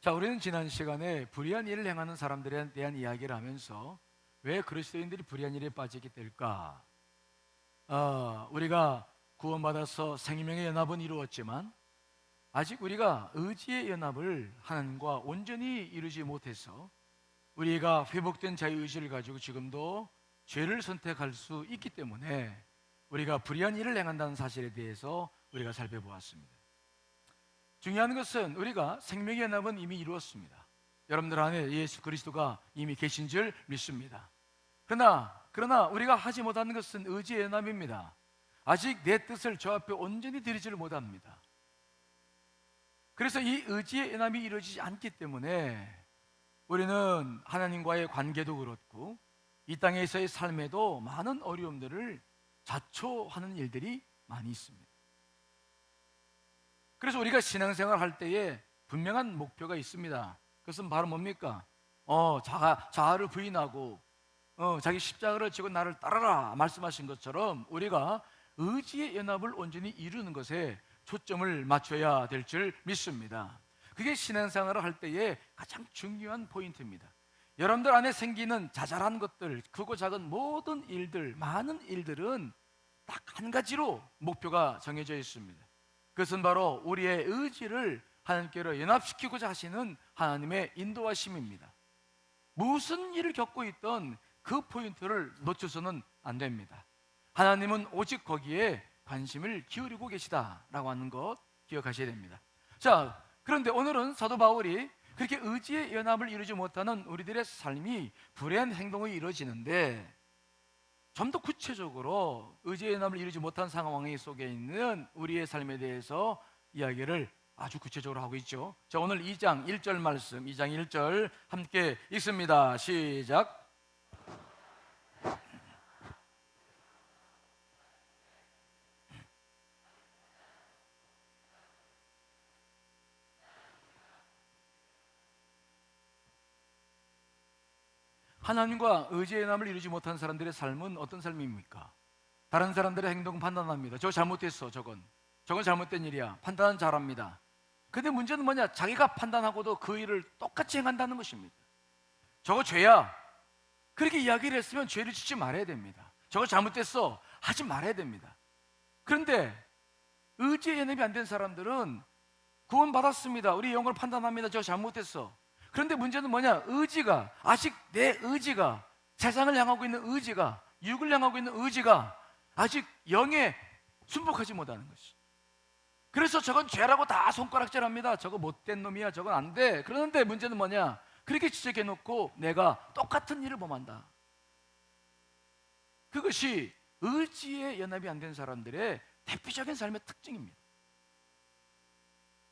자, 우리는 지난 시간에 불의한 일을 행하는 사람들에 대한 이야기를 하면서 왜 그리스도인들이 불의한 일에 빠지게 될까? 우리가 구원받아서 생명의 연합은 이루었지만 아직 우리가 의지의 연합을 하나님과 온전히 이루지 못해서 우리가 회복된 자유의지를 가지고 지금도 죄를 선택할 수 있기 때문에 우리가 불의한 일을 행한다는 사실에 대해서 우리가 살펴보았습니다. 중요한 것은 우리가 생명의 연합은 이미 이루었습니다. 여러분들 안에 예수 그리스도가 이미 계신 줄 믿습니다. 그러나 우리가 하지 못하는 것은 의지의 연합입니다. 아직 내 뜻을 저 앞에 온전히 드리지를 못합니다. 그래서 이 의지의 연합이 이루어지지 않기 때문에 우리는 하나님과의 관계도 그렇고 이 땅에서의 삶에도 많은 어려움들을 자초하는 일들이 많이 있습니다. 그래서 우리가 신앙생활 할 때에 분명한 목표가 있습니다. 그것은 바로 뭡니까? 자아를 부인하고 자기 십자가를 지고 나를 따르라 말씀하신 것처럼 우리가 의지의 연합을 온전히 이루는 것에 초점을 맞춰야 될 줄 믿습니다. 그게 신앙생활을 할 때의 가장 중요한 포인트입니다. 여러분들 안에 생기는 자잘한 것들, 크고 작은 모든 일들, 많은 일들은 딱 한 가지로 목표가 정해져 있습니다. 그것은 바로 우리의 의지를 하나님께로 연합시키고자 하시는 하나님의 인도하심입니다. 무슨 일을 겪고 있던 그 포인트를 놓쳐서는 안 됩니다. 하나님은 오직 거기에 관심을 기울이고 계시다라고 하는 것 기억하셔야 됩니다. 자, 그런데 오늘은 사도 바울이 그렇게 의지의 연합을 이루지 못하는 우리들의 삶이 불의한 행동이 이루어지는데 좀 더 구체적으로 의지의 연합을 이루지 못한 상황 속에 있는 우리의 삶에 대해서 이야기를 아주 구체적으로 하고 있죠. 자, 오늘 2장 1절 말씀, 2장 1절 함께 읽습니다. 시작. 하나님과 의지의 연합을 이루지 못한 사람들의 삶은 어떤 삶입니까? 다른 사람들의 행동 판단합니다. 저 잘못했어, 저건 잘못된 일이야. 판단은 잘합니다. 근데 문제는 뭐냐? 자기가 판단하고도 그 일을 똑같이 행한다는 것입니다. 저거 죄야. 그렇게 이야기를 했으면 죄를 짓지 말아야 됩니다. 저거 잘못됐어, 하지 말아야 됩니다. 그런데 의지의 연합이 안 된 사람들은 구원받았습니다. 우리 영을 판단합니다. 저거 잘못했어. 그런데 문제는 뭐냐? 의지가, 아직 내 의지가, 세상을 향하고 있는 의지가, 육을 향하고 있는 의지가 아직 영에 순복하지 못하는 것이. 그래서 저건 죄라고 다 손가락질합니다. 저거 못된 놈이야, 저건 안 돼. 그런데 문제는 뭐냐? 그렇게 지적해놓고 내가 똑같은 일을 범한다. 그것이 의지의 연합이 안 된 사람들의 대표적인 삶의 특징입니다.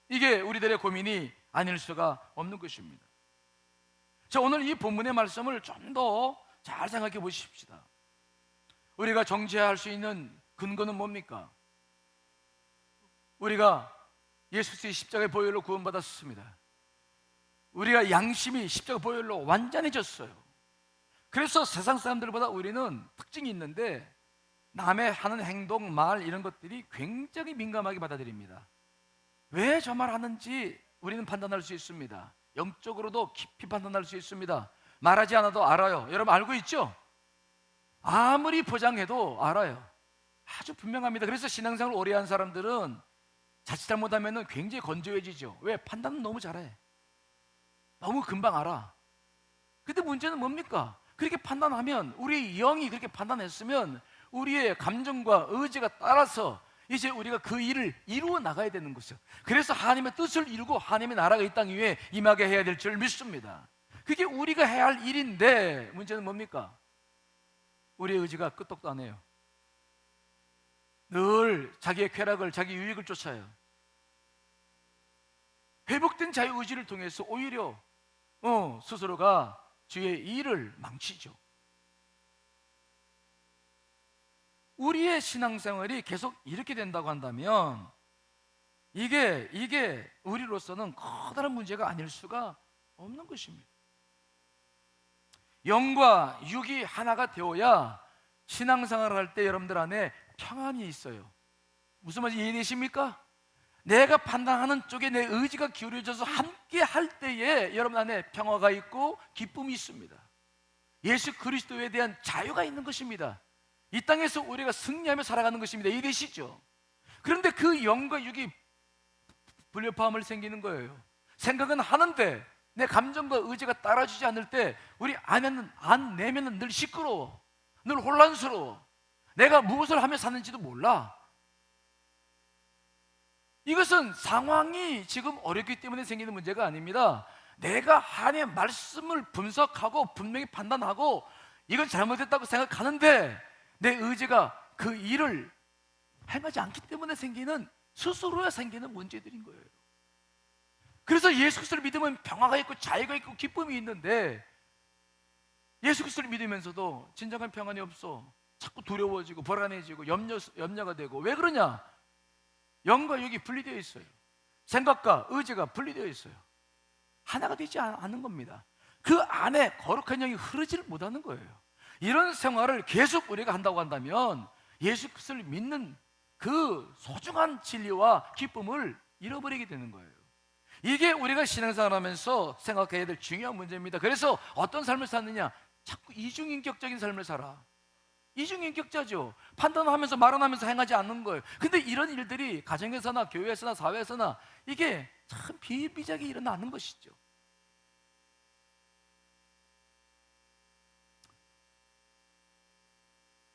이게 우리들의 고민이 아닐 수가 없는 것입니다. 자, 오늘 이 본문의 말씀을 좀 더 잘 생각해 보십시다. 우리가 정죄할 수 있는 근거는 뭡니까? 우리가 예수 그리스도의 십자가의 보혈로 구원받았습니다. 우리가 양심이 십자가 보혈로 완전해졌어요. 그래서 세상 사람들보다 우리는 특징이 있는데 남의 하는 행동, 말 이런 것들이 굉장히 민감하게 받아들입니다. 왜 저 말 하는지 우리는 판단할 수 있습니다. 영적으로도 깊이 판단할 수 있습니다. 말하지 않아도 알아요. 여러분 알고 있죠? 아무리 포장해도 알아요. 아주 분명합니다. 그래서 신앙생활을 오래 한 사람들은 자칫 잘못하면 굉장히 건조해지죠. 왜? 판단은 너무 잘해. 너무 금방 알아. 근데 문제는 뭡니까? 그렇게 판단하면, 우리 영이 그렇게 판단했으면 우리의 감정과 의지가 따라서 이제 우리가 그 일을 이루어 나가야 되는 것이죠. 그래서 하나님의 뜻을 이루고 하나님의 나라가 이 땅 위에 임하게 해야 될 줄 믿습니다. 그게 우리가 해야 할 일인데 문제는 뭡니까? 우리의 의지가 끄떡도 안 해요. 늘 자기의 쾌락을, 자기 유익을 쫓아요. 회복된 자유의지를 통해서 오히려 스스로가 주의 일을 망치죠. 우리의 신앙생활이 계속 이렇게 된다고 한다면 이게 우리로서는 커다란 문제가 아닐 수가 없는 것입니다. 영과 육이 하나가 되어야 신앙생활을 할 때 여러분들 안에 평안이 있어요. 무슨 말인지 이해되십니까? 내가 판단하는 쪽에 내 의지가 기울여져서 함께 할 때에 여러분 안에 평화가 있고 기쁨이 있습니다. 예수 그리스도에 대한 자유가 있는 것입니다. 이 땅에서 우리가 승리하며 살아가는 것입니다. 이해되시죠? 그런데 그 영과 육이 불협화음을 생기는 거예요. 생각은 하는데 내 감정과 의지가 따라주지 않을 때 우리 안 내면은 늘 시끄러워, 늘 혼란스러워. 내가 무엇을 하며 사는지도 몰라. 이것은 상황이 지금 어렵기 때문에 생기는 문제가 아닙니다. 내가 하나님의 말씀을 분석하고 분명히 판단하고 이건 잘못했다고 생각하는데 내 의지가 그 일을 행하지 않기 때문에 생기는, 스스로에 생기는 문제들인 거예요. 그래서 예수 그리스도를 믿으면 평화가 있고 자유가 있고 기쁨이 있는데 예수 그리스도를 믿으면서도 진정한 평안이 없어. 자꾸 두려워지고 불안해지고 염려가 되고. 왜 그러냐? 영과 육이 분리되어 있어요. 생각과 의지가 분리되어 있어요. 하나가 되지 않은 겁니다. 그 안에 거룩한 영이 흐르지를 못하는 거예요. 이런 생활을 계속 우리가 한다고 한다면 예수 그리스도를 믿는 그 소중한 진리와 기쁨을 잃어버리게 되는 거예요. 이게 우리가 신앙생활하면서 생각해야 될 중요한 문제입니다. 그래서 어떤 삶을 사느냐? 자꾸 이중인격적인 삶을 살아. 이중인격자죠. 판단하면서 말은 하면서 행하지 않는 거예요. 근데 이런 일들이 가정에서나 교회에서나 사회에서나 이게 참 비일비재하게 일어나는 것이죠.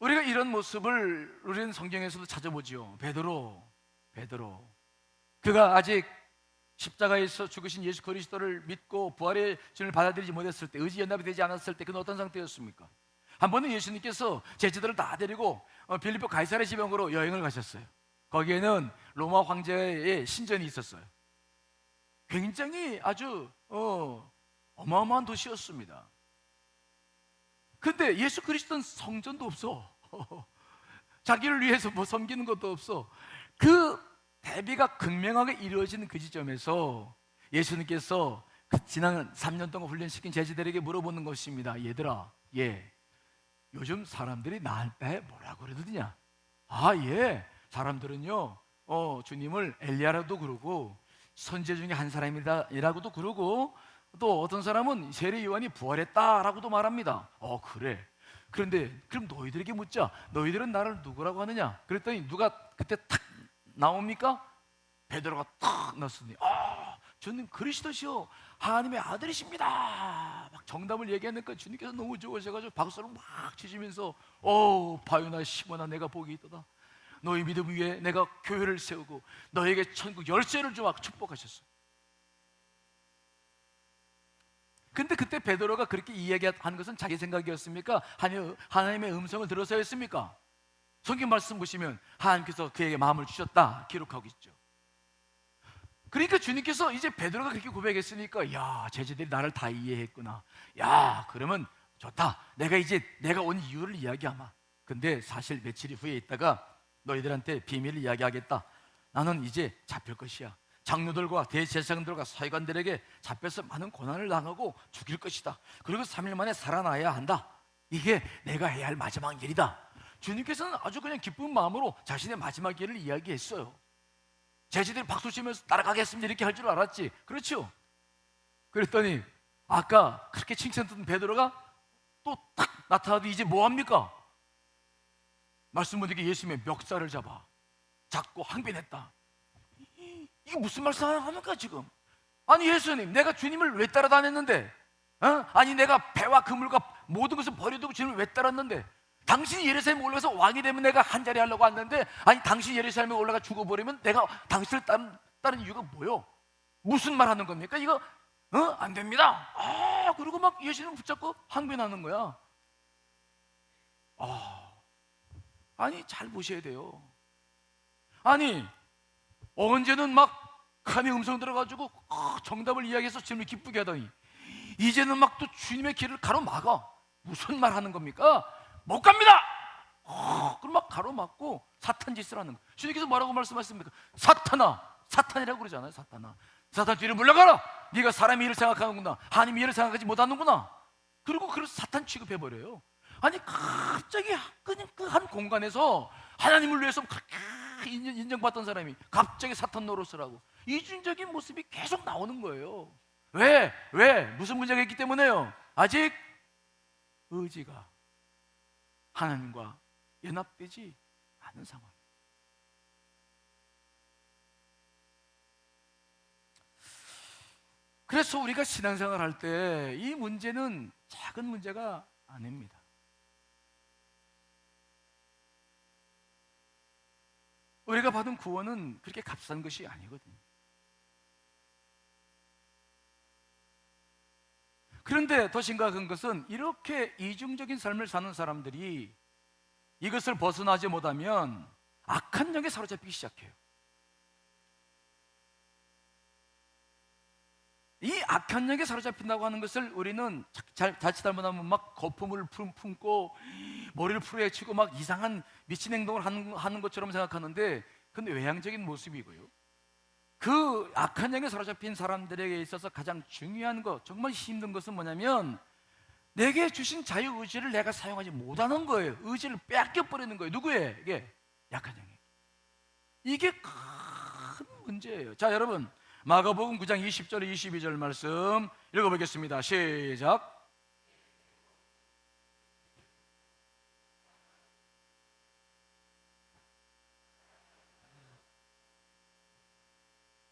우리가 이런 모습을 우리는 성경에서도 찾아보지요. 베드로 그가 아직 십자가에서 죽으신 예수 그리스도를 믿고 부활의 주님을 받아들이지 못했을 때, 의지 연합이 되지 않았을 때 그는 어떤 상태였습니까? 한 번은 예수님께서 제자들을 다 데리고 빌립보 가이사랴 지방으로 여행을 가셨어요. 거기에는 로마 황제의 신전이 있었어요. 굉장히 아주 어마어마한 도시였습니다. 근데 예수 그리스도는 성전도 없어. 자기를 위해서 뭐 섬기는 것도 없어. 그 대비가 극명하게 이루어지는 그 지점에서 예수님께서 그 지난 3년 동안 훈련시킨 제자들에게 물어보는 것입니다. 얘들아, 요즘 사람들이 나한테 뭐라고 그러느냐? 사람들은요 주님을 엘리야라도 그러고 선지자 중에 한 사람이라고도 그러고 또 어떤 사람은 세례 요한이 부활했다라고도 말합니다. 그래. 그런데 그럼 너희들에게 묻자. 너희들은 나를 누구라고 하느냐? 그랬더니 누가 그때 탁 나옵니까? 베드로가 탁 나왔으니 주님 그리스도시요 하나님의 아들이십니다. 막 정답을 얘기하니까 주님께서 너무 좋으셔가지고 박수를 막 치시면서 바요나 시몬아 내가 복이 있도다. 너희 믿음 위에 내가 교회를 세우고 너에게 천국 열쇠를 주어 축복하셨어. 근데 그때 베드로가 그렇게 이야기한 것은 자기 생각이었습니까? 하나님의 음성을 들어서였습니까? 성경 말씀 보시면 하나님께서 그에게 마음을 주셨다 기록하고 있죠. 그러니까 주님께서 이제 베드로가 그렇게 고백했으니까 제자들이 나를 다 이해했구나. 그러면 좋다. 내가 온 이유를 이야기하마. 근데 사실 며칠 후에 있다가 너희들한테 비밀을 이야기하겠다. 나는 이제 잡힐 것이야. 장로들과 대제사장들과 서기관들에게 잡혀서 많은 고난을 당하고 죽일 것이다. 그리고 3일 만에 살아나야 한다. 이게 내가 해야 할 마지막 일이다. 주님께서는 아주 그냥 기쁜 마음으로 자신의 마지막 일을 이야기했어요. 제자들이 박수치면서 따라가겠습니다 이렇게 할 줄 알았지. 그렇죠? 그랬더니 아까 그렇게 칭찬했던 베드로가 또 딱 나타나도 이제 뭐합니까? 말씀 못 듣게 예수님의 멱살을 잡고 항변했다. 이게 무슨 말씀합니까 지금? 아니 예수님, 내가 주님을 왜 따라다녔는데? 아니 내가 배와 그물과 모든 것을 버려두고 주님을 왜 따랐는데? 당신이 예루살렘에 올라가서 왕이 되면 내가 한 자리 하려고 왔는데, 아니 당신이 예루살렘에 올라가 죽어버리면 내가 당신을 따른 이유가 뭐요? 무슨 말 하는 겁니까? 이거 안 됩니다. 그리고 막 예수님 붙잡고 항변하는 거야. 아니 잘 보셔야 돼요. 아니 언제는 막 하나님의 음성 들어가지고 정답을 이야기해서 주님을 기쁘게 하더니 이제는 막 또 주님의 길을 가로막아. 무슨 말 하는 겁니까? 못 갑니다. 그럼 막 가로막고 사탄 짓을 하는 거예요. 주님께서 뭐라고 말씀하십니까? 사탄이라고 그러잖아요. 사탄 뒤로 물러가라. 네가 사람의 일을 생각하는구나. 하나님 일을 생각하지 못하는구나. 그리고 사탄 취급해버려요. 아니 갑자기 그냥 그 한 공간에서 하나님을 위해서 그렇게 인정받던 사람이 갑자기 사탄 노릇을 하고 이중적인 모습이 계속 나오는 거예요. 왜? 무슨 문제가 있기 때문에요? 아직 의지가 하나님과 연합되지 않은 상황. 그래서 우리가 신앙생활 할 때 이 문제는 작은 문제가 아닙니다. 우리가 받은 구원은 그렇게 값싼 것이 아니거든요. 그런데 더 심각한 것은 이렇게 이중적인 삶을 사는 사람들이 이것을 벗어나지 못하면 악한 영에 사로잡히기 시작해요. 이 악한 영에 사로잡힌다고 하는 것을 우리는 자칫 잘못하면 막 거품을 품고 머리를 풀어헤치고 막 이상한 미친 행동을 하는 것처럼 생각하는데, 그건 외향적인 모습이고요. 그 악한 영에 사로잡힌 사람들에게 있어서 가장 중요한 것, 정말 힘든 것은 뭐냐면 내게 주신 자유의지를 내가 사용하지 못하는 거예요. 의지를 뺏겨버리는 거예요. 누구에게? 약한 영에게. 이게 큰 문제예요. 자, 여러분, 마가복음 9장 20절 22절 말씀 읽어보겠습니다. 시작.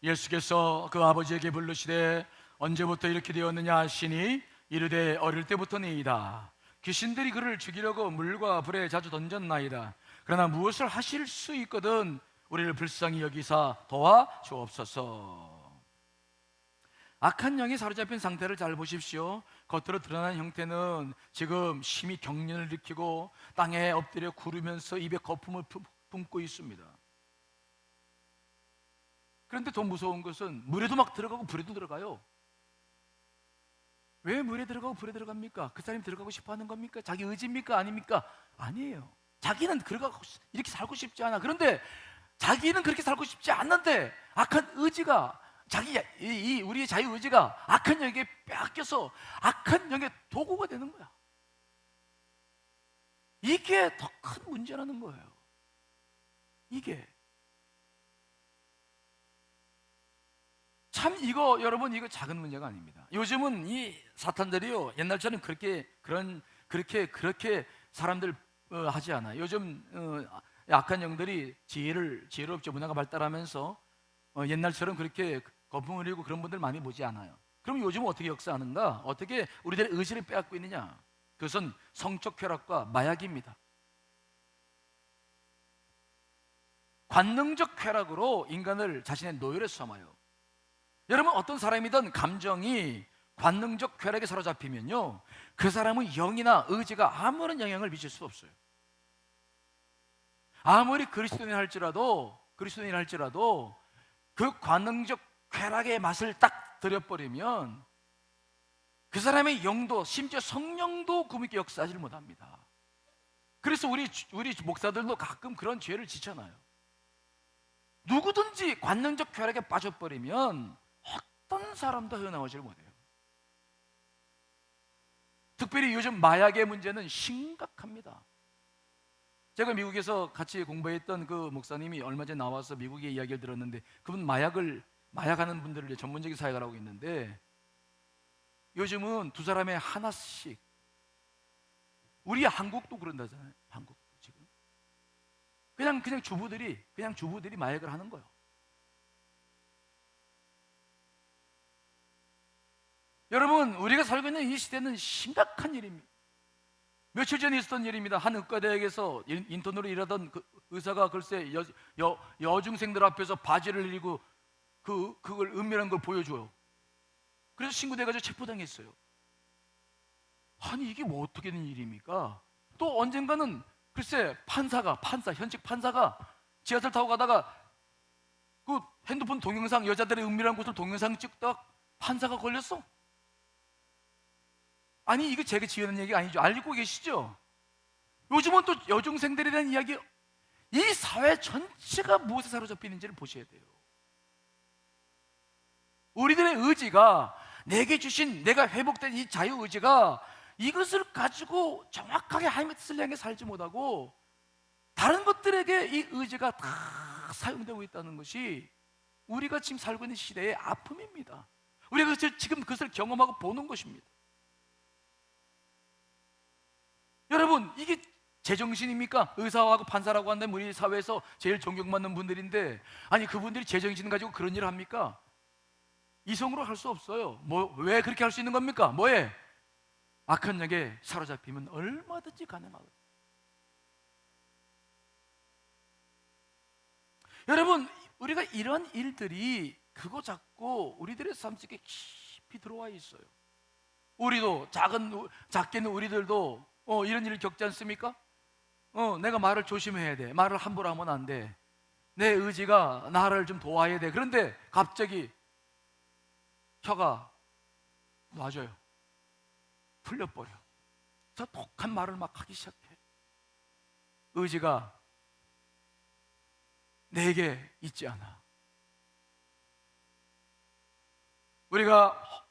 예수께서 그 아버지에게 부르시되 언제부터 이렇게 되었느냐 하시니 이르되 어릴 때부터니이다. 귀신들이 그를 죽이려고 물과 불에 자주 던졌나이다. 그러나 무엇을 하실 수 있거든 우리를 불쌍히 여기사 도와 주옵소서. 악한 영이 사로잡힌 상태를 잘 보십시오. 겉으로 드러난 형태는 지금 심히 경련을 일으키고 땅에 엎드려 구르면서 입에 거품을 품고 있습니다. 그런데 더 무서운 것은 물에도 막 들어가고 불에도 들어가요. 왜 물에 들어가고 불에 들어갑니까? 그 사람이 들어가고 싶어 하는 겁니까? 자기 의지입니까? 아닙니까? 아니에요. 자기는 들어가고 이렇게 살고 싶지 않아. 그런데 자기는 그렇게 살고 싶지 않는데 악한 의지가, 우리의 자유의지가 악한 영에게 빼앗겨서 악한 영의 도구가 되는 거야. 이게 더 큰 문제라는 거예요. 이게 참, 여러분, 이거 작은 문제가 아닙니다. 요즘은 이 사탄들이요, 옛날처럼 그렇게 사람들 하지 않아요. 요즘 악한 영들이 지혜롭죠. 문화가 발달하면서 옛날처럼 그렇게 거품 흘리고 그런 분들 많이 보지 않아요. 그럼 요즘은 어떻게 역사하는가? 어떻게 우리들의 의지를 빼앗고 있느냐? 그것은 성적 쾌락과 마약입니다. 관능적 쾌락으로 인간을 자신의 노예로 삼아요. 여러분, 어떤 사람이든 감정이 관능적 쾌락에 사로잡히면요, 그 사람은 영이나 의지가 아무런 영향을 미칠 수 없어요. 아무리 그리스도인이 할지라도 그 관능적 쾌락의 맛을 딱 들여버리면 그 사람의 영도, 심지어 성령도 구밌게 역사하지 못합니다. 그래서 우리 목사들도 가끔 그런 죄를 지잖아요. 누구든지 관능적 쾌락에 빠져버리면 어떤 사람도 헤어나오질 못해요. 특별히 요즘 마약의 문제는 심각합니다. 제가 미국에서 같이 공부했던 그 목사님이 얼마 전에 나와서 미국의 이야기를 들었는데, 그분 마약하는 분들을 전문적인 사역을 하고 있는데, 요즘은 두 사람에 하나씩, 우리 한국도 그런다잖아요. 한국도 지금 그냥 주부들이 마약을 하는 거예요. 여러분, 우리가 살고 있는 이 시대는 심각한 일입니다. 며칠 전에 있었던 일입니다. 한 의과대학에서 인턴으로 일하던 그 의사가 글쎄 여중생들 앞에서 바지를 내리고 그걸 은밀한 걸 보여줘요. 그래서 신고돼가지고 체포당했어요. 아니, 이게 뭐 어떻게 된 일입니까? 또 언젠가는 글쎄 현직 판사가 지하철 타고 가다가 그 핸드폰 동영상, 여자들의 은밀한 곳을 동영상 찍다가 판사가 걸렸어. 아니, 이거 제가 지어낸 얘기 아니죠. 알고 계시죠? 요즘은 또 여중생들에 대한 이야기, 이 사회 전체가 무엇에 사로잡히는지를 보셔야 돼요. 우리들의 의지가, 내가 회복된 이 자유의지가 이것을 가지고 정확하게 하나님의 뜻을 향해 살지 못하고 다른 것들에게 이 의지가 다 사용되고 있다는 것이 우리가 지금 살고 있는 시대의 아픔입니다. 우리가 지금 그것을 경험하고 보는 것입니다. 여러분, 이게 제정신입니까? 의사하고 판사라고 한다면 우리 사회에서 제일 존경받는 분들인데, 아니 그분들이 제정신 가지고 그런 일을 합니까? 이성으로 할 수 없어요. 왜 그렇게 할 수 있는 겁니까? 뭐에? 악한 영에 사로잡히면 얼마든지 가능하거든요. 여러분, 우리가 이런 일들이 그거 잡고 우리들의 삶 속에 깊이 들어와 있어요. 우리도 작게는 우리들도 이런 일을 겪지 않습니까? 내가 말을 조심해야 돼. 말을 함부로 하면 안 돼. 내 의지가 나를 좀 도와야 돼. 그런데 갑자기 혀가 놔줘요. 풀려버려. 저 독한 말을 막 하기 시작해. 의지가 내게 있지 않아. 우리가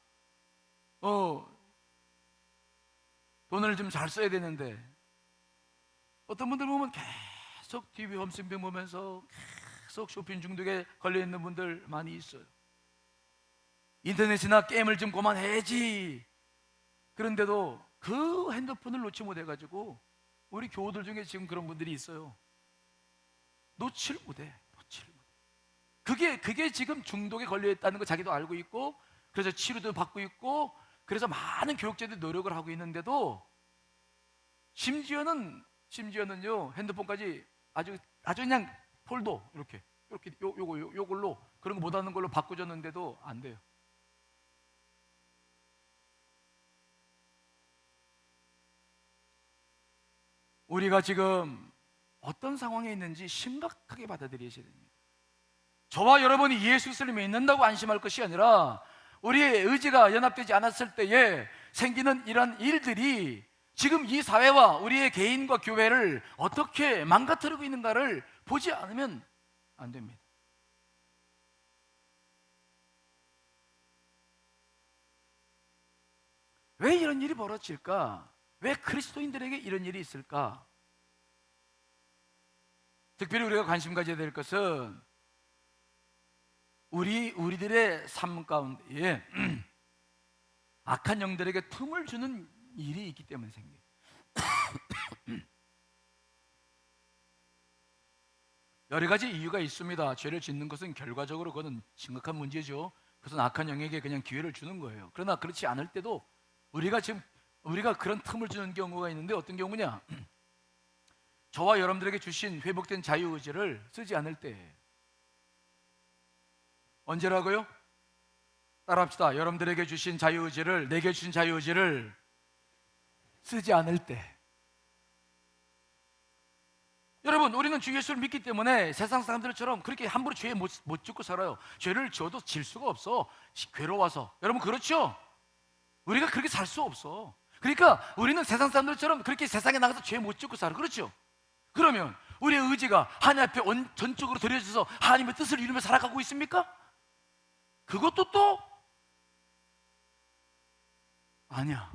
돈을 좀 잘 써야 되는데 어떤 분들 보면 계속 TV 홈쇼핑 보면서 계속 쇼핑 중독에 걸려있는 분들 많이 있어요. 인터넷이나 게임을 좀 그만해야지. 그런데도 그 핸드폰을 놓지 못해가지고 우리 교우들 중에 지금 그런 분들이 있어요. 놓칠 못해. 그게 지금 중독에 걸려있다는 거 자기도 알고 있고, 그래서 치료도 받고 있고, 그래서 많은 교육자들이 노력을 하고 있는데도 심지어는요 핸드폰까지 아주 그냥 폴더 이렇게 요걸로 그런 거 못하는 걸로 바꿔줬는데도 안 돼요. 우리가 지금 어떤 상황에 있는지 심각하게 받아들이셔야 됩니다. 저와 여러분이 예수 그리스도를 믿는다고 안심할 것이 아니라 우리의 의지가 연합되지 않았을 때에 생기는 이런 일들이 지금 이 사회와 우리의 개인과 교회를 어떻게 망가뜨리고 있는가를 보지 않으면 안 됩니다. 왜 이런 일이 벌어질까? 왜 그리스도인들에게 이런 일이 있을까? 특별히 우리가 관심 가져야 될 것은 우리들의 삶 가운데에 악한 영들에게 틈을 주는 일이 있기 때문에 생겨요. 여러 가지 이유가 있습니다. 죄를 짓는 것은 결과적으로 그것은 심각한 문제죠. 그것은 악한 영에게 그냥 기회를 주는 거예요. 그러나 그렇지 않을 때도 우리가 그런 틈을 주는 경우가 있는데, 어떤 경우냐? 저와 여러분들에게 주신 회복된 자유의지를 쓰지 않을 때. 언제라고요? 따라합시다. 여러분들에게 주신 자유의지를, 내게 주신 자유의지를 쓰지 않을 때. 여러분, 우리는 주 예수를 믿기 때문에 세상 사람들처럼 그렇게 함부로 죄에 못 짓고 살아요. 죄를 지어도 질 수가 없어. 괴로워서. 여러분 그렇죠? 우리가 그렇게 살 수 없어. 그러니까 우리는 세상 사람들처럼 그렇게 세상에 나가서 죄 못 짓고 살아. 그렇죠? 그러면 우리의 의지가 하나님 앞에 전적으로 드려져서 하나님의 뜻을 이루며 살아가고 있습니까? 그것도 또 아니야.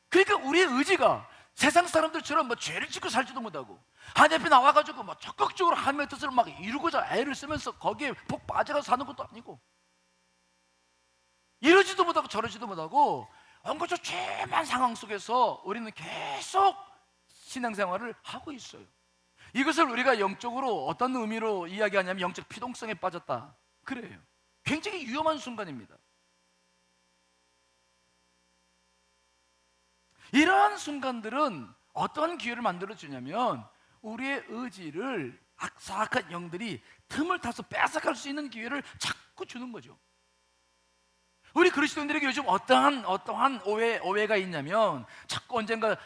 그러니까 우리의 의지가 세상 사람들처럼 죄를 짓고 살지도 못하고 하나님 앞에 나와가지고 적극적으로 하나님의 뜻을 이루고자 애를 쓰면서 거기에 복 빠져서 사는 것도 아니고, 이러지도 못하고 저러지도 못하고 엉거저 죄만 상황 속에서 우리는 계속 신앙생활을 하고 있어요. 이것을 우리가 영적으로 어떤 의미로 이야기하냐면 영적 피동성에 빠졌다, 그래요. 굉장히 위험한 순간입니다. 이러한 순간들은 어떤 기회를 만들어주냐면 우리의 의지를 악사악한 영들이 틈을 타서 뺏어갈 수 있는 기회를 자꾸 주는 거죠. 우리 그리스도인들에게 요즘 어떠한 오해가 있냐면, 자꾸 언젠가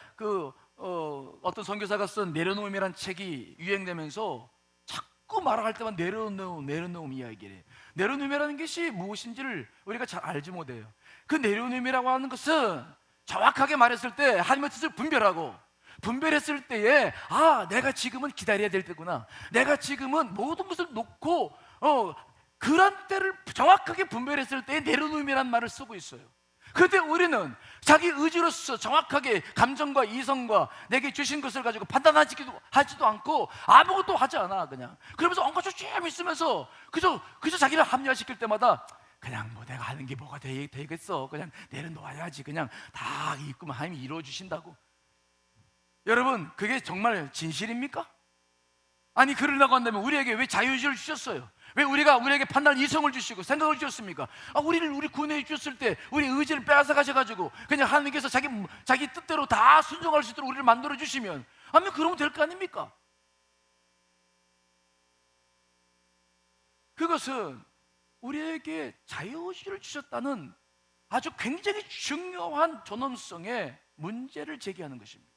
어떤 선교사가 쓴 내려놓음이란 책이 유행되면서 자꾸 말할 때만 내려놓음 이야기를 해요. 내려놓음이라는 것이 무엇인지를 우리가 잘 알지 못해요. 그 내려놓음이라고 하는 것은 정확하게 말했을 때 하나님의 뜻을 분별했을 때에 내가 지금은 기다려야 될 때구나, 내가 지금은 모든 것을 놓고 그런 때를 정확하게 분별했을 때에 내려놓음이란 말을 쓰고 있어요. 그런데 우리는 자기 의지로서 정확하게 감정과 이성과 내게 주신 것을 가지고 판단하지도 않고 아무것도 하지 않아. 그냥 그러면서 온갖 조금 있으면서 그저 자기를 합리화시킬 때마다 그냥 뭐 내가 하는 게 뭐가 되겠어, 그냥 내려놓아야지, 그냥 다 있구만, 하나님이 이루어 주신다고. 여러분, 그게 정말 진실입니까? 아니, 그러려고 한다면 우리에게 왜 자유의지를 주셨어요? 왜 우리에게 판단 이성을 주시고 생각을 주셨습니까? 우리 구원해 주셨을 때 우리 의지를 빼앗아 가셔가지고 그냥 하나님께서 자기 뜻대로 다 순종할 수 있도록 우리를 만들어 주시면, 그러면 될 거 아닙니까? 그것은 우리에게 자유의지를 주셨다는 아주 굉장히 중요한 존엄성의 문제를 제기하는 것입니다.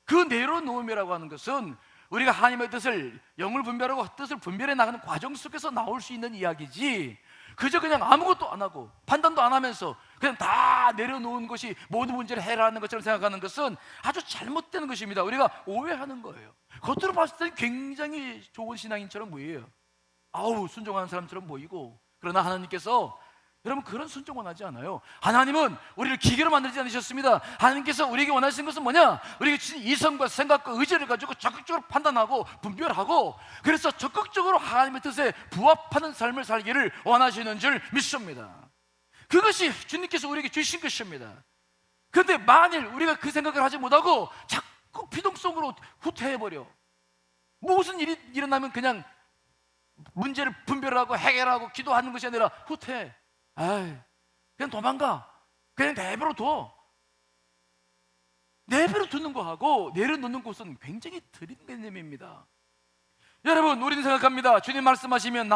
그 내려놓음이라고 하는 것은 우리가 하나님의 뜻을, 영을 분별하고 뜻을 분별해 나가는 과정 속에서 나올 수 있는 이야기지, 그저 그냥 아무것도 안 하고 판단도 안 하면서 그냥 다 내려놓은 것이 모든 문제를 해결하는 것처럼 생각하는 것은 아주 잘못된 것입니다. 우리가 오해하는 거예요. 겉으로 봤을 때는 굉장히 좋은 신앙인처럼 보여요. 순종하는 사람처럼 보이고, 그러나 하나님께서, 여러분, 그런 순종은 하지 않아요. 하나님은 우리를 기계로 만들지 않으셨습니다. 하나님께서 우리에게 원하시는 것은 뭐냐? 우리에게 주신 이성과 생각과 의지를 가지고 적극적으로 판단하고 분별하고, 그래서 적극적으로 하나님의 뜻에 부합하는 삶을 살기를 원하시는 줄 믿습니다. 그것이 주님께서 우리에게 주신 것입니다. 그런데 만일 우리가 그 생각을 하지 못하고 자꾸 피동성으로 후퇴해버려, 무슨 일이 일어나면 그냥 문제를 분별하고 해결하고 기도하는 것이 아니라 후퇴, 그냥 도망가, 그냥 내버려 두는 거하고 내려놓는 것은 굉장히 틀린 개념입니다. 여러분, 우리는 생각합니다. 주님 말씀하시면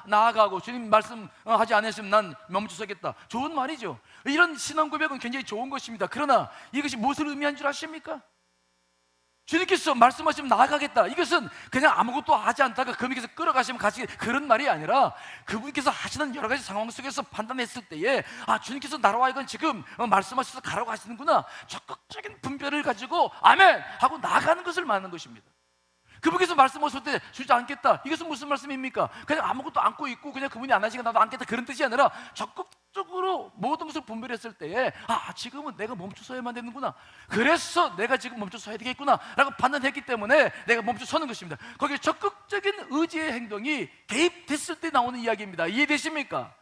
나아가고, 주님 말씀하지 않으시면 난 멈춰서겠다. 좋은 말이죠. 이런 신앙 고백은 굉장히 좋은 것입니다. 그러나 이것이 무엇을 의미한 줄 아십니까? 주님께서 말씀하시면 나아가겠다, 이것은 그냥 아무것도 하지 않다가 그분께서 끌어가시면 가시, 그런 말이 아니라 그분께서 하시는 여러 가지 상황 속에서 판단했을 때에 주님께서 나라와 이건 지금 말씀하셔서 가라고 하시는구나, 적극적인 분별을 가지고 아멘 하고 나가는 것을 말하는 것입니다. 그분께서 말씀하실 때 주지 않겠다, 이것은 무슨 말씀입니까? 그냥 아무것도 안고 있고 그냥 그분이 안 하시니까 나도 않겠다, 그런 뜻이 아니라 적극적으로 모든 것을 분별했을 때에 지금은 내가 멈춰서야만 되는구나, 그래서 내가 지금 멈춰서야 되겠구나 라고 판단했기 때문에 내가 멈춰서는 것입니다. 거기에 적극적인 의지의 행동이 개입됐을 때 나오는 이야기입니다. 이해되십니까?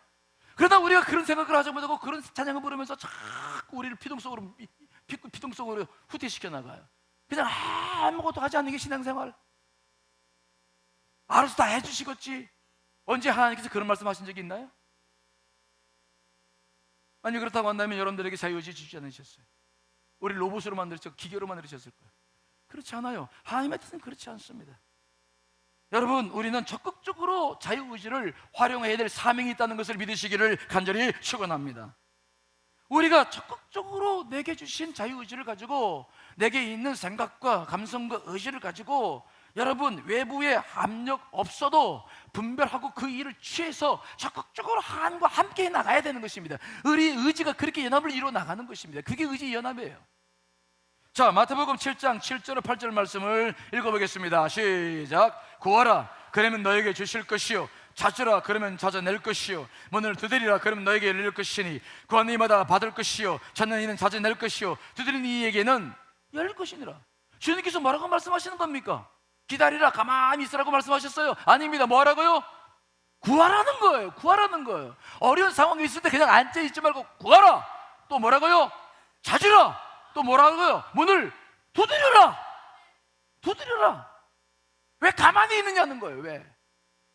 그러다 우리가 그런 생각을 하지 못하고 그런 찬양을 부르면서 자꾸 우리를 피동성으로 후퇴시켜 나가요. 그냥 아무것도 하지 않는 게 신앙생활. 알아서 다 해주시겠지. 언제 하나님께서 그런 말씀하신 적이 있나요? 아니, 그렇다고 한다면 여러분들에게 자유의지 주지 않으셨어요. 우리 로봇으로 만드셨고 기계로 만드셨을 거예요. 그렇지 않아요. 하나님의 뜻은 그렇지 않습니다. 여러분, 우리는 적극적으로 자유의지를 활용해야 될 사명이 있다는 것을 믿으시기를 간절히 축원합니다. 우리가 적극적으로 내게 주신 자유의지를 가지고, 내게 있는 생각과 감성과 의지를 가지고, 여러분, 외부의 압력 없어도 분별하고 그 일을 취해서 적극적으로 하나님과 함께 나가야 되는 것입니다. 우리 의지가 그렇게 연합을 이루어 나가는 것입니다. 그게 의지 연합이에요. 자, 마태복음 7장 7절 8절 말씀을 읽어보겠습니다. 시작. 구하라, 그러면 너에게 주실 것이요, 찾으라, 그러면 찾아낼 것이요, 문을 두드리라, 그러면 너에게 열릴 것이니, 구하는 이마다 받을 것이요, 찾는 이는 찾아낼 것이요, 두드리는 이에게는 열릴 것이니라. 주님께서 뭐라고 말씀하시는 겁니까? 기다리라, 가만히 있으라고 말씀하셨어요? 아닙니다. 뭐라고요? 구하라는 거예요. 구하라는 거예요. 어려운 상황이 있을 때 그냥 앉아있지 말고 구하라. 또 뭐라고요? 찾으라. 또 뭐라고요? 문을 두드려라. 두드려라. 왜 가만히 있느냐는 거예요.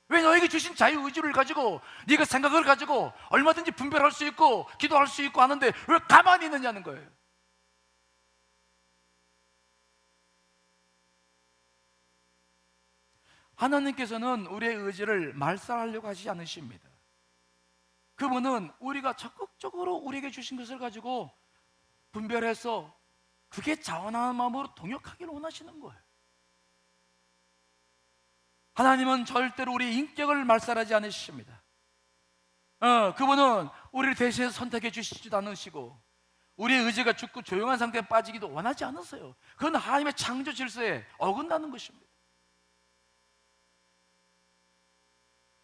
왜 너에게 주신 자유의지를 가지고, 네가 생각을 가지고 얼마든지 분별할 수 있고 기도할 수 있고 하는데 왜 가만히 있느냐는 거예요. 하나님께서는 우리의 의지를 말살하려고 하지 않으십니다. 그분은 우리가 적극적으로 우리에게 주신 것을 가지고 분별해서 그게 자원하는 마음으로 동역하기를 원하시는 거예요. 하나님은 절대로 우리의 인격을 말살하지 않으십니다. 그분은 우리를 대신해서 선택해 주시지도 않으시고, 우리의 의지가 죽고 조용한 상태에 빠지기도 원하지 않으세요. 그건 하나님의 창조 질서에 어긋나는 것입니다.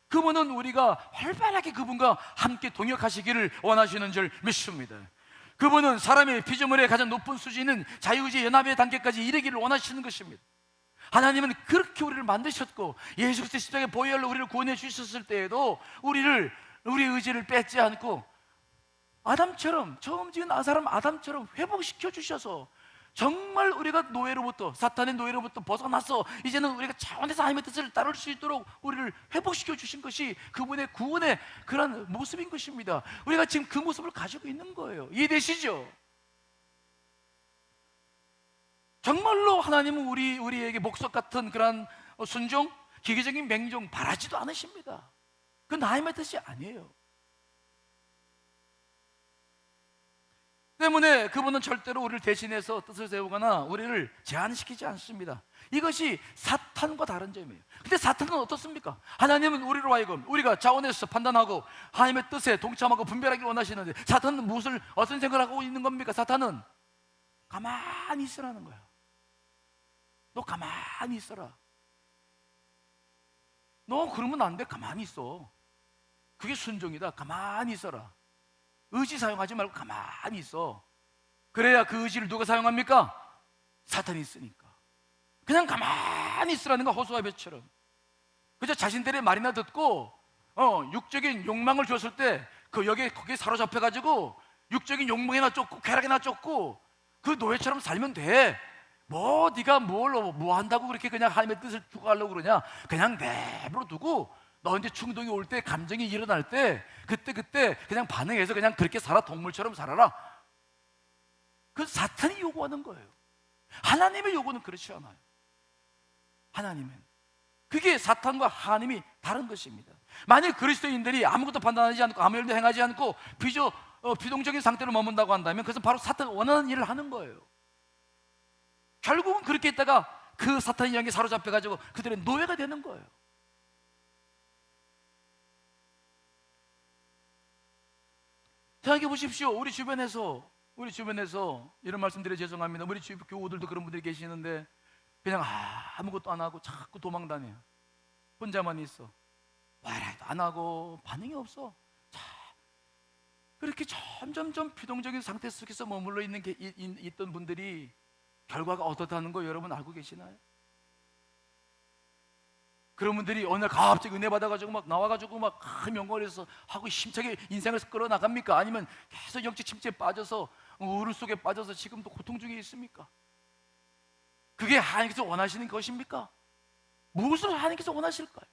그분은 우리가 활발하게 그분과 함께 동역하시기를 원하시는 줄 믿습니다. 그분은 사람의 피조물의 가장 높은 수준인 자유의지 연합의 단계까지 이르기를 원하시는 것입니다. 하나님은 그렇게 우리를 만드셨고 예수 그리스도의 십자가의 보혈로 우리를 구원해 주셨을 때에도 우리의 의지를 뺏지 않고 아담처럼, 처음 지은 사람 아담처럼 회복시켜 주셔서 정말 우리가 노예로부터, 사탄의 노예로부터 벗어나서 이제는 우리가 차원에서 하나님의 뜻을 따를 수 있도록 우리를 회복시켜 주신 것이 그분의 구원의 그런 모습인 것입니다. 우리가 지금 그 모습을 가지고 있는 거예요. 이해되시죠? 정말로 하나님은 우리에게 목석 같은 그런 순종, 기계적인 맹종 바라지도 않으십니다. 그건 하나님의 뜻이 아니에요. 때문에 그분은 절대로 우리를 대신해서 뜻을 세우거나 우리를 제한시키지 않습니다. 이것이 사탄과 다른 점이에요. 근데 사탄은 어떻습니까? 하나님은 우리로 하여금 우리가 자원에서 판단하고 하나님의 뜻에 동참하고 분별하기를 원하시는데 사탄은 어떤 생각을 하고 있는 겁니까? 사탄은 가만히 있으라는 거예요. 너 가만히 있어라. 너 그러면 안 돼. 가만히 있어. 그게 순종이다. 가만히 있어라. 의지 사용하지 말고 가만히 있어. 그래야 그 의지를 누가 사용합니까? 사탄이 있으니까. 그냥 가만히 있으라는 거. 호수아 벼처럼 그저 자신들의 말이나 듣고 육적인 욕망을 줬을 때 거기에 사로잡혀가지고 육적인 욕망이나 쫓고 쾌락이나 쫓고 그 노예처럼 살면 돼. 네가 뭐 한다고 그렇게 그냥 하나님의 뜻을 추구하려고 그러냐. 그냥 내버려 두고 너한테 충동이 올 때, 감정이 일어날 때 그때 그냥 반응해서 그냥 그렇게 살아. 동물처럼 살아라. 그 사탄이 요구하는 거예요. 하나님의 요구는 그렇지 않아요. 하나님은 그게 사탄과 하나님이 다른 것입니다. 만약 그리스도인들이 아무것도 판단하지 않고 아무 일도 행하지 않고 비동적인 상태로 머문다고 한다면 그것은 바로 사탄이 원하는 일을 하는 거예요. 결국은 그렇게 있다가 그 사탄의 영에 사로잡혀가지고 그들의 노예가 되는 거예요. 생각해 보십시오. 우리 주변에서 이런 말씀드려 죄송합니다. 우리 주변 교우들도 그런 분들이 계시는데 그냥 아무것도 안 하고 자꾸 도망 다녀. 혼자만 있어. 말도 안 하고 반응이 없어. 그렇게 점점점 비동적인 상태 속에서 머물러 있던 분들이 결과가 어떻다는 거 여러분 알고 계시나요? 그런 분들이 어느 날 갑자기 은혜 받아가지고 막 나와가지고 막 명거리에서 하고 힘차게 인생을 끌어나갑니까? 아니면 계속 영적 침체에 빠져서 우울 속에 빠져서 지금도 고통 중에 있습니까? 그게 하나님께서 원하시는 것입니까? 무엇을 하나님께서 원하실까요?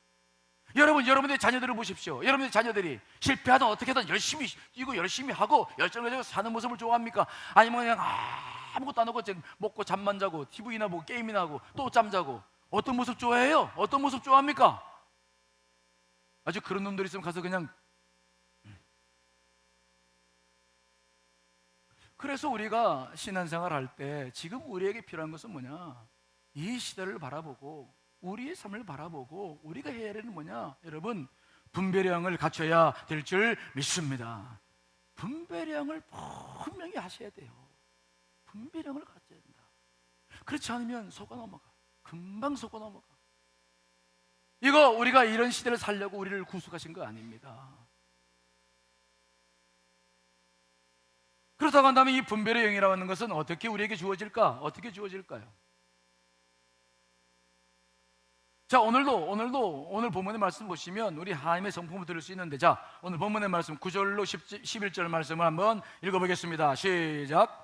여러분의 자녀들을 보십시오. 여러분의 자녀들이 실패하든 어떻게든 열심히 뛰고 열심히 하고 열정을 가지고 사는 모습을 좋아합니까? 아니면 그냥 아무것도 안 하고 먹고 잠만 자고 TV나 보고 게임이나 하고 또 잠자고 어떤 모습 좋아해요? 어떤 모습 좋아합니까? 아주 그런 놈들 있으면 가서 그냥 그래서 우리가 신앙생활 할 때 지금 우리에게 필요한 것은 뭐냐? 이 시대를 바라보고 우리의 삶을 바라보고 우리가 해야 하는 뭐냐? 여러분 분별력을 갖춰야 될 줄 믿습니다. 분별력을 분명히 하셔야 돼요. 분별력을 갖춰야 된다. 그렇지 않으면 속아 넘어가. 금방 속아 넘어가. 이거 우리가 이런 시대를 살려고 우리를 구속하신 거 아닙니다. 그렇다고 한다면 이 분별의 영이라고 하는 것은 어떻게 우리에게 주어질까? 어떻게 주어질까요? 자, 오늘 본문의 말씀 보시면 우리 하나님의 성품을 들을 수 있는데, 자, 오늘 본문의 말씀 9절로 11절 말씀을 한번 읽어보겠습니다. 시작.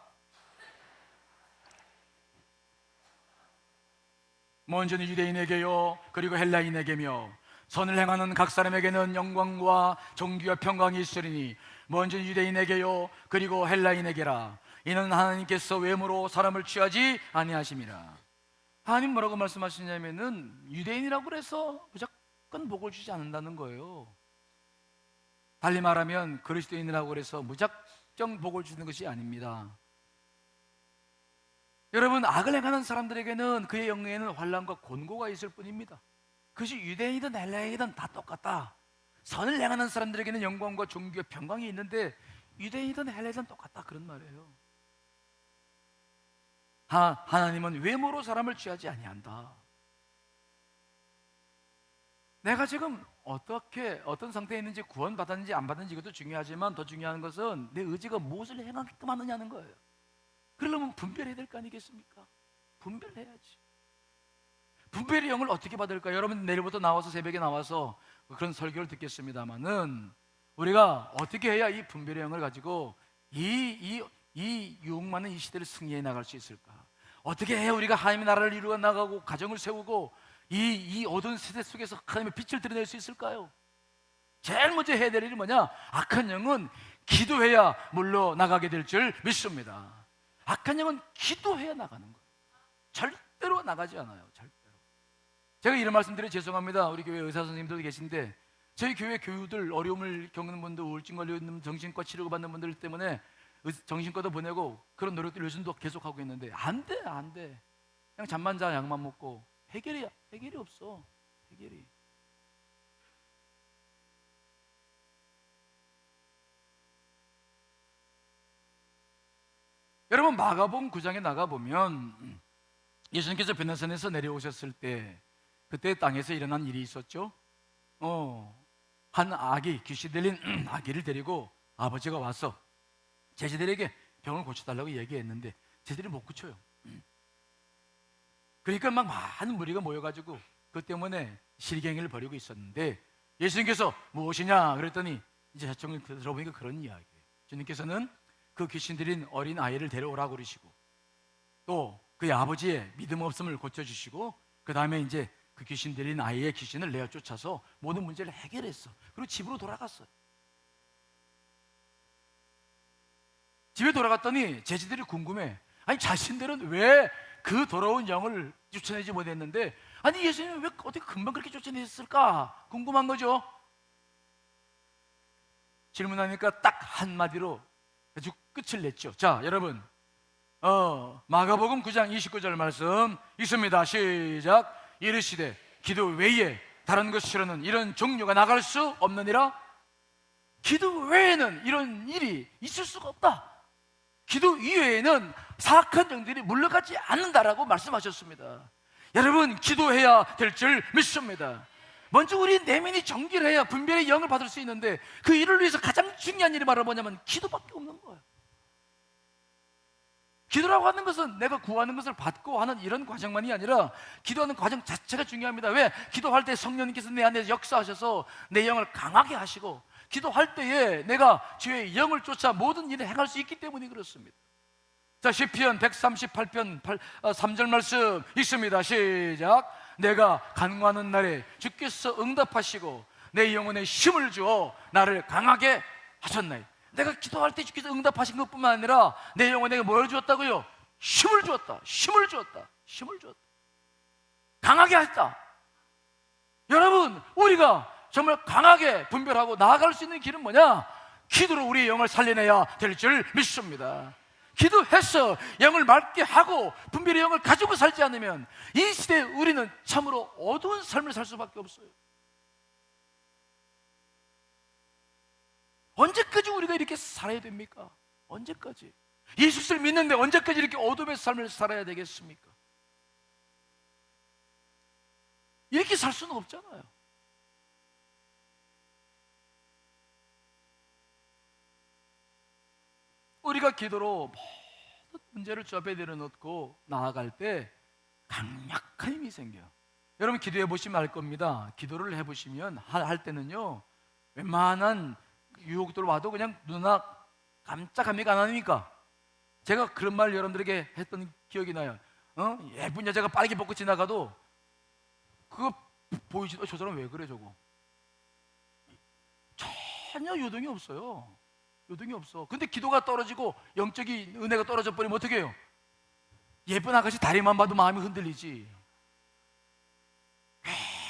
먼저는 유대인에게요 그리고 헬라인에게며 선을 행하는 각 사람에게는 영광과 존귀와 평강이 있으리니 먼저 유대인에게요 그리고 헬라인에게라. 이는 하나님께서 외모로 사람을 취하지 아니하심이라. 하나님 뭐라고 말씀하시냐면은 유대인이라고 그래서 무조건 복을 주지 않는다는 거예요. 달리 말하면 그리스도인이라고 그래서 무작정 복을 주는 것이 아닙니다. 여러분, 악을 행하는 사람들에게는 그의 영에는 환난과 곤고가 있을 뿐입니다. 그것이 유대인이든 헬라인이든 다 똑같다. 선을 행하는 사람들에게는 영광과 존귀와 평강이 있는데 유대인이든 헬라인이든 똑같다, 그런 말이에요. 하나님은 외모로 사람을 취하지 아니한다. 내가 지금 어떻게 어떤 상태에 있는지 구원받았는지 안 받았는지 이것도 중요하지만 더 중요한 것은 내 의지가 무엇을 행하게끔 하느냐는 거예요. 그러려면 분별해야 될 거 아니겠습니까? 분별해야지. 분별의 영을 어떻게 받을까요? 여러분 내일부터 나와서 새벽에 나와서 그런 설교를 듣겠습니다만은 우리가 어떻게 해야 이 분별의 영을 가지고 이 유혹 많은 이 시대를 승리해 나갈 수 있을까? 어떻게 해야 우리가 하나님의 나라를 이루어 나가고 가정을 세우고 이 어두운 세대 속에서 하나님의 빛을 드러낼 수 있을까요? 제일 먼저 해야 될 일이 뭐냐? 악한 영은 기도해야 물러나가게 될 줄 믿습니다. 악한 영은 기도해야 나가는 거예요. 절대로 나가지 않아요. 절대로. 제가 이런 말씀드려 죄송합니다. 우리 교회 의사 선생님들도 계신데 저희 교회 교우들 어려움을 겪는 분들, 우울증 걸려 있는 정신과 치료 받는 분들 때문에 정신과도 보내고 그런 노력들 요즘도 계속하고 있는데 안 돼. 그냥 잠만 자, 약만 먹고 해결이 없어. 해결이. 여러분 마가복음 9장에 나가보면 예수님께서 변화산에서 내려오셨을 때 그때 땅에서 일어난 일이 있었죠. 한 아기, 귀신 들린 아기를 데리고 아버지가 와서 제자들에게 병을 고쳐달라고 얘기했는데 제자들이 못 고쳐요. 그러니까 막 많은 무리가 모여가지고 그것 때문에 실갱이를 벌이고 있었는데 예수님께서 무엇이냐 그랬더니 이제 자청을 들어보니까 그런 이야기예요. 주님께서는 그 귀신 들린 어린 아이를 데려오라고 그러시고 또 그의 아버지의 믿음 없음을 고쳐주시고 그 다음에 이제 그 귀신 들린 아이의 귀신을 내어 쫓아서 모든 문제를 해결했어. 그리고 집으로 돌아갔어요. 집에 돌아갔더니 제자들이 궁금해. 아니 자신들은 왜 그 더러운 영을 쫓아내지 못했는데 아니 예수님은 왜 어떻게 금방 그렇게 쫓아냈을까 궁금한 거죠. 질문하니까 딱 한마디로 아주 끝을 냈죠. 자 여러분 마가복음 9장 29절 말씀 있습니다. 시작. 이르시되 기도 외에 다른 것으로는 이런 종류가 나갈 수 없느니라. 기도 외에는 이런 일이 있을 수가 없다. 기도 이외에는 사악한 영들이 물러가지 않는다라고 말씀하셨습니다. 여러분 기도해야 될 줄 믿습니다. 먼저 우리 내면이 정결해야 분별의 영을 받을 수 있는데 그 일을 위해서 가장 중요한 일이 바로 뭐냐면 기도밖에 없는 거예요. 기도라고 하는 것은 내가 구하는 것을 받고 하는 이런 과정만이 아니라 기도하는 과정 자체가 중요합니다. 왜? 기도할 때 성령님께서 내 안에 역사하셔서 내 영을 강하게 하시고 기도할 때에 내가 주의 영을 쫓아 모든 일을 행할 수 있기 때문에 그렇습니다. 자 시편 138편 3절 말씀 있습니다. 시작. 내가 간구하는 날에 주께서 응답하시고 내 영혼에 힘을 주어 나를 강하게 하셨나이다. 내가 기도할 때 주께서 응답하신 것뿐만 아니라 내 영혼에게 뭘 주었다고요? 힘을 주었다. 강하게 했다. 여러분 우리가 정말 강하게 분별하고 나아갈 수 있는 길은 뭐냐? 기도로 우리의 영을 살려내야 될 줄 믿습니다. 기도해서 영을 맑게 하고 분별의 영을 가지고 살지 않으면 이 시대에 우리는 참으로 어두운 삶을 살 수밖에 없어요. 언제까지 우리가 이렇게 살아야 됩니까? 언제까지? 예수를 믿는데 언제까지 이렇게 어둠의 삶을 살아야 되겠습니까? 이렇게 살 수는 없잖아요. 우리가 기도로 모든 문제를 주 앞에 내려놓고 나아갈 때 강력한 힘이 생겨요. 여러분 기도해 보시면 알 겁니다. 기도를 해보시면 할 때는요 웬만한 유혹들 와도 그냥 누나 깜짝합니까? 안 하니까. 제가 그런 말 여러분들에게 했던 기억이 나요. 예쁜 여자가 빠르게 벗고 지나가도 그거 보이지도 저 사람 왜 그래 저거. 전혀 요동이 없어요. 요동이 없어. 근데 기도가 떨어지고 영적인 은혜가 떨어져 버리면 어떻게 해요? 예쁜 아가씨 다리만 봐도 마음이 흔들리지.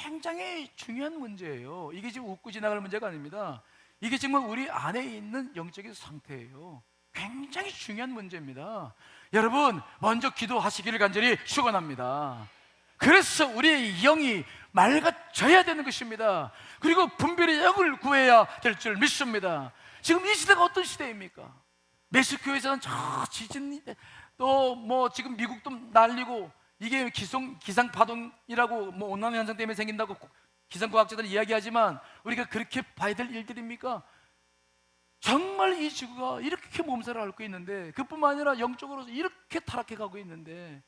굉장히 중요한 문제예요. 이게 지금 웃고 지나갈 문제가 아닙니다. 이게 정말 우리 안에 있는 영적인 상태예요. 굉장히 중요한 문제입니다. 여러분 먼저 기도하시기를 간절히 축원합니다. 그래서 우리의 영이 맑아져야 되는 것입니다. 그리고 분별의 영을 구해야 될 줄 믿습니다. 지금 이 시대가 어떤 시대입니까? 멕시코에서는 저 지진이 또 뭐 지금 미국도 난리고 이게 기상파동이라고 뭐 온난화 현상 때문에 생긴다고 기상과학자들은 이야기하지만 우리가 그렇게 봐야 될 일들입니까? 정말 이 지구가 이렇게 몸살을 앓고 있는데, 그뿐만 아니라 영적으로 이렇게 타락해 가고 있는데,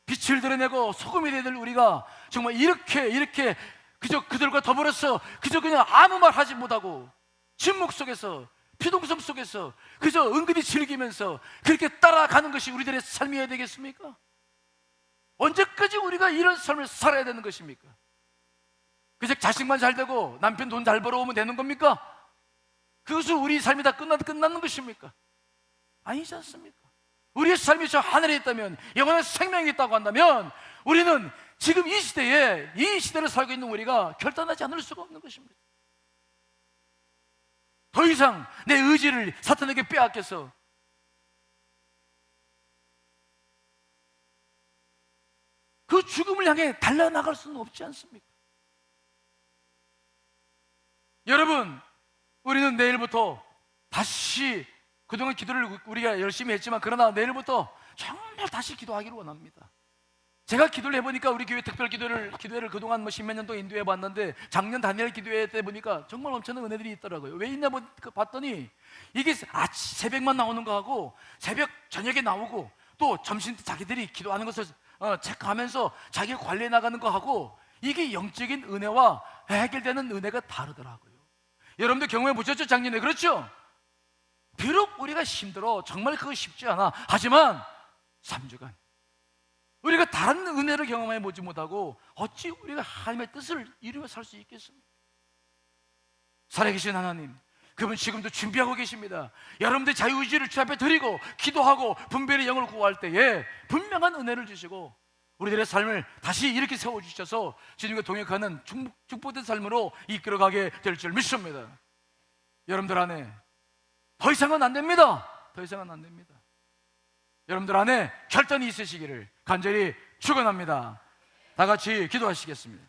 빛을 드러내고 소금이 되야 될 우리가 정말 이렇게 그저 그들과 더불어서 그저 그냥 아무 말 하지 못하고 침묵 속에서, 피동성 속에서 그저 은근히 즐기면서 그렇게 따라가는 것이 우리들의 삶이어야 되겠습니까? 언제까지 우리가 이런 삶을 살아야 되는 것입니까? 그저 자식만 잘 되고 남편 돈 잘 벌어오면 되는 겁니까? 그것은 우리 삶이 다 끝나는 것입니까? 아니지 않습니까? 우리의 삶이 저 하늘에 있다면, 영원한 생명이 있다고 한다면, 우리는 지금 이 시대에, 이 시대를 살고 있는 우리가 결단하지 않을 수가 없는 것입니다. 더 이상 내 의지를 사탄에게 빼앗겨서 그 죽음을 향해 달려나갈 수는 없지 않습니까? 여러분, 우리는 내일부터 다시, 그동안 기도를 우리가 열심히 했지만 그러나 내일부터 정말 다시 기도하기를 원합니다. 제가 기도를 해보니까 우리 교회 특별 기도회를 그동안 뭐 십몇 년 동안 인도해 봤는데, 작년 다니엘 기도회 때 보니까 정말 엄청난 은혜들이 있더라고요. 왜 있냐 봤더니 이게 새벽만 나오는 거하고 새벽 저녁에 나오고 또 점심 때 자기들이 기도하는 것을 체크하면서 자기가 관리해 나가는 거하고, 이게 영적인 은혜와 해결되는 은혜가 다르더라고요. 여러분들 경험해 보셨죠? 작년에. 그렇죠? 비록 우리가 힘들어, 정말 그거 쉽지 않아. 하지만 3주간 우리가 다른 은혜를 경험해 보지 못하고 어찌 우리가 하나님의 뜻을 이루며 살 수 있겠습니까? 살아계신 하나님, 그분 지금도 준비하고 계십니다. 여러분들 자유의지를 주 앞에 드리고 기도하고 분별의 영을 구할 때에 분명한 은혜를 주시고 우리들의 삶을 다시 이렇게 세워주셔서 주님과 동역하는 축복된 삶으로 이끌어가게 될 줄 믿습니다. 여러분들 안에 더 이상은 안 됩니다. 더 이상은 안 됩니다. 여러분들 안에 결단이 있으시기를 간절히 축원합니다. 다 같이 기도하시겠습니다.